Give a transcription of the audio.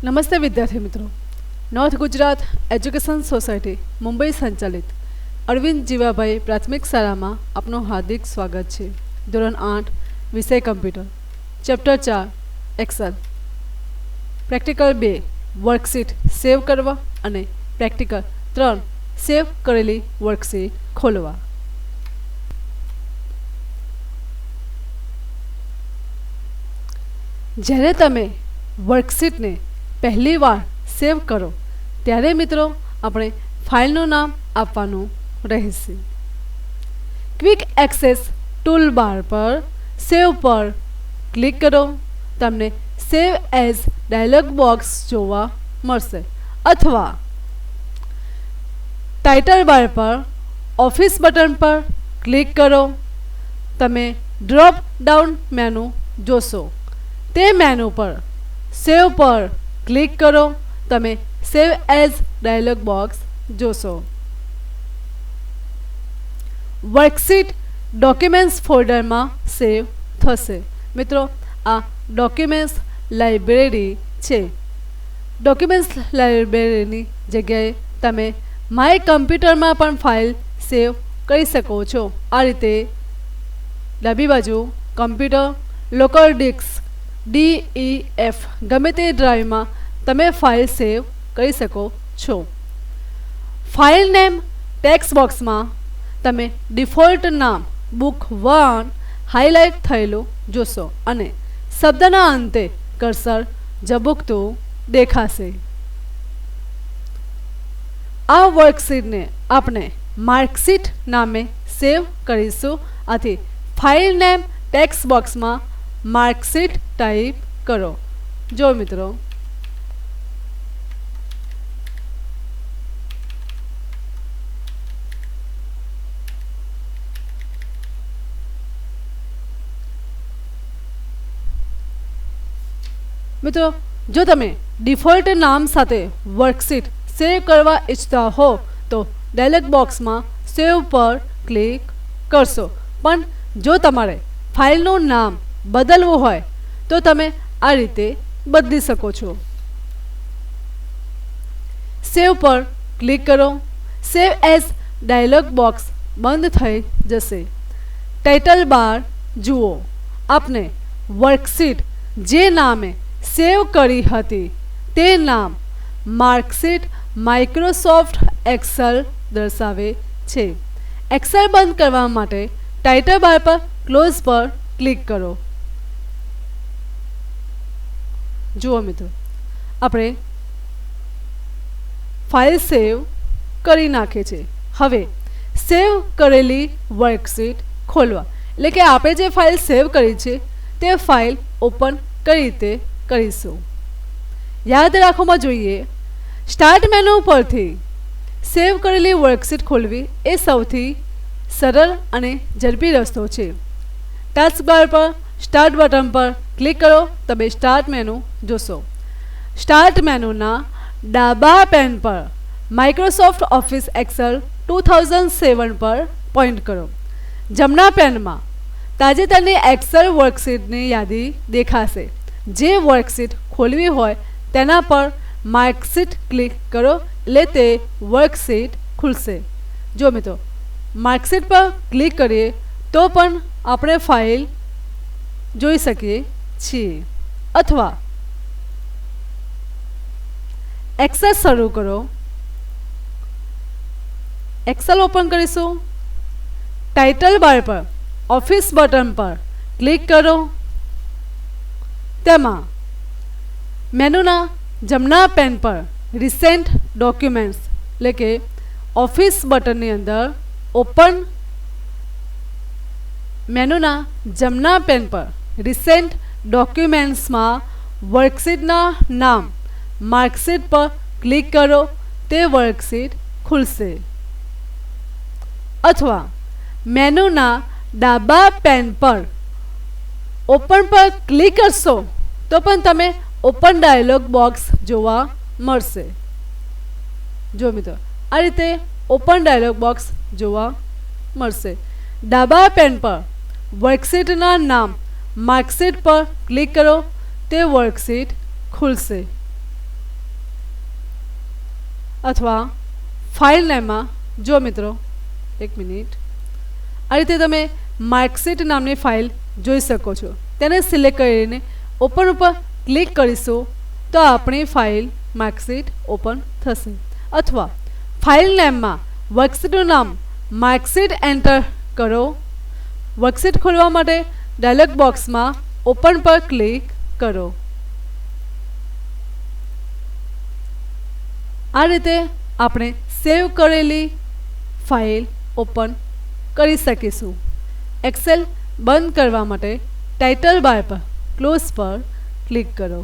નમસ્તે વિદ્યાર્થી મિત્રો, north Gujarat education society Mumbai સંચાલિત અરવિંદ જીવાભાઈ પ્રાથમિક શાળામાં આપનું હાર્દિક સ્વાગત છે. ધોરણ 8 વિષય computer, chapter 4 Excel, practical 2 worksheet save કરવા અને પ્રેક્ટિકલ 3 સેવ કરેલી વર્કશીટ ખોલવા. જ્યારે તમે વર્કશીટને પહેલી વાર સેવ કરો ત્યારે મિત્રો આપણે ફાઇલનું નામ આપવાનું રહેશે. ક્વિક એક્સેસ ટૂલ બાર પર સેવ પર ક્લિક કરો. તમને સેવ એઝ ડાયલોગ બોક્સ જોવા મળશે અથવા ટાઇટલ બાર પર ઓફિસ બટન પર ક્લિક કરો. તમે ડ્રોપ ડાઉન મેનુ જોશો. તે મેનુ પર સેવ પર ક્લિક કરો. તમે સેવ એઝ ડાયલોગ બોક્સ જોશો. વર્કશીટ ડોક્યુમેન્ટ્સ ફોલ્ડરમાં સેવ થશે. મિત્રો, આ ડોક્યુમેન્ટ્સ લાઇબ્રેરી છે. ડોક્યુમેન્ટ્સ લાઇબ્રેરીની જગ્યાએ તમે માય કમ્પ્યુટરમાં પણ ફાઇલ સેવ કરી શકો છો. આ રીતે ડાબી બાજુ કમ્પ્યુટર, લોકલ ડિસ્ક, DEF ગમે તે ડ્રાઈવમાં તમે ફાઇલ સેવ કરી શકો છો. ફાઇલ નેમ ટેક્સ્ટ બોક્સમાં તમે ડિફોલ્ટ નામ બુક 1 હાઇલાઇટ થયેલું જોશો અને શબ્દના અંતે કર્સર ઝબૂકતું દેખાશે. આ વર્કશીટને આપણે માર્કશીટ નામે સેવ કરીશું. આથી ફાઇલ નેમ ટેક્સ્ટ બોક્સમાં માર્કશીટ ટાઈપ કરો. જો મિત્રો, જો તમે ડિફોલ્ટ નામ સાથે વર્કશીટ સેવ કરવા ઈચ્છતા હો તો ડાયલોગ બોક્સમાં સેવ પર ક્લિક કરશો. પણ જો તમારે ફાઇલનું નામ બદલવું હોય તો તમે આ રીતે બદલી શકો છો. સેવ પર ક્લિક કરો. સેવ એઝ ડાયલોગ બોક્સ બંધ થઈ જશે. ટાઇટલ બાર જુઓ. આપને વર્કશીટ જે નામે સેવ કરી હતી તે નામ માર્કશીટ માઇક્રોસોફ્ટ એક્સેલ દર્શાવે છે. એક્સેલ બંધ કરવા માટે ટાઇટલ બાર પર ક્લોઝ પર ક્લિક કરો. જુઓ મિત્રો, આપણે ફાઇલ સેવ કરી નાખી છે. હવે સેવ કરેલી વર્કશીટ ખોલવા, એટલે કે આપણે જે ફાઇલ સેવ કરી છે તે ફાઇલ ઓપન કઈ રીતે કરીશું. યાદ રાખવામાં જોઈએ, સ્ટાર્ટ મેનુ પરથી સેવ કરેલી વર્કશીટ ખોલવી એ સૌથી સરળ અને ઝડપી રસ્તો છે. ટાસ્ક બાર પર સ્ટાર્ટ બટન પર ક્લિક કરો. તમે સ્ટાર્ટ મેનુ જોશો. સ્ટાર્ટ મેનુના ડાબા પેન પર માઇક્રોસોફ્ટ ઓફિસ એક્સેલ 2007 પર પોઇન્ટ કરો. જમણા પેનમાં તાજેતરની એક્સેલ વર્કશીટની યાદી દેખાશે. જે વર્કશીટ ખોલવી હોય તેના પર માર્કશીટ ક્લિક કરો એટલે તે વર્કશીટ ખુલશે. જો મિત્રો, માર્કશીટ પર ક્લિક કરીએ તો પણ આપણે ફાઇલ જોઈ શકીએ છીએ. અથવા એક્સેસ શરૂ કરો. એક્સેલ ઓપન કરીશું. ટાઇટલ બાર પર ઓફિસ બટન પર ક્લિક કરો. તેમાં મેનુના જમણા પેન પર રિસેન્ટ ડોક્યુમેન્ટ્સ એટલે કે ઓફિસ બટનની અંદર ઓપન મેનુના જમણા પેન પર રિસેન્ટ ડોક્યુમેન્ટ્સમાં વર્કશીટના નામ માર્કશીટ પર ક્લિક કરો. તે વર્કશીટ ખુલશે. અથવા મેનુના ડાબા પેન પર ઓપન પર ક્લિક કરશો તો પણ તમે ઓપન ડાયલોગ બોક્સ જોવા મળશે. જો મિત્રો, આ રીતે ઓપન ડાયલોગ બોક્સ જોવા મળશે. ડાબા પેન પર વર્કશીટના નામ માર્કશીટ પર ક્લિક કરો. તે વર્કશીટ ખુલશે. અથવા ફાઇલ નેમમાં જો મિત્રો એક મિનિટ આ રીતે તમે માર્કશીટ નામની ફાઇલ જોઈ શકો છો. તેને સિલેક્ટ કરીને ઓપન ઉપર ક્લિક કરીશું તો આપણી ફાઇલ માર્કશીટ ઓપન થશે. અથવા ફાઇલ નેમમાં વર્કશીટનું નામ માર્કશીટ એન્ટર કરો. વર્કશીટ ખોલવા માટે ડાયલોગ બોક્સમાં ઓપન પર ક્લિક કરો. આ રીતે આપણે સેવ કરેલી ફાઇલ ઓપન કરી શકીશું. એક્સેલ બંધ કરવા માટે ટાઇટલ બાર પર ક્લોઝ પર ક્લિક કરો.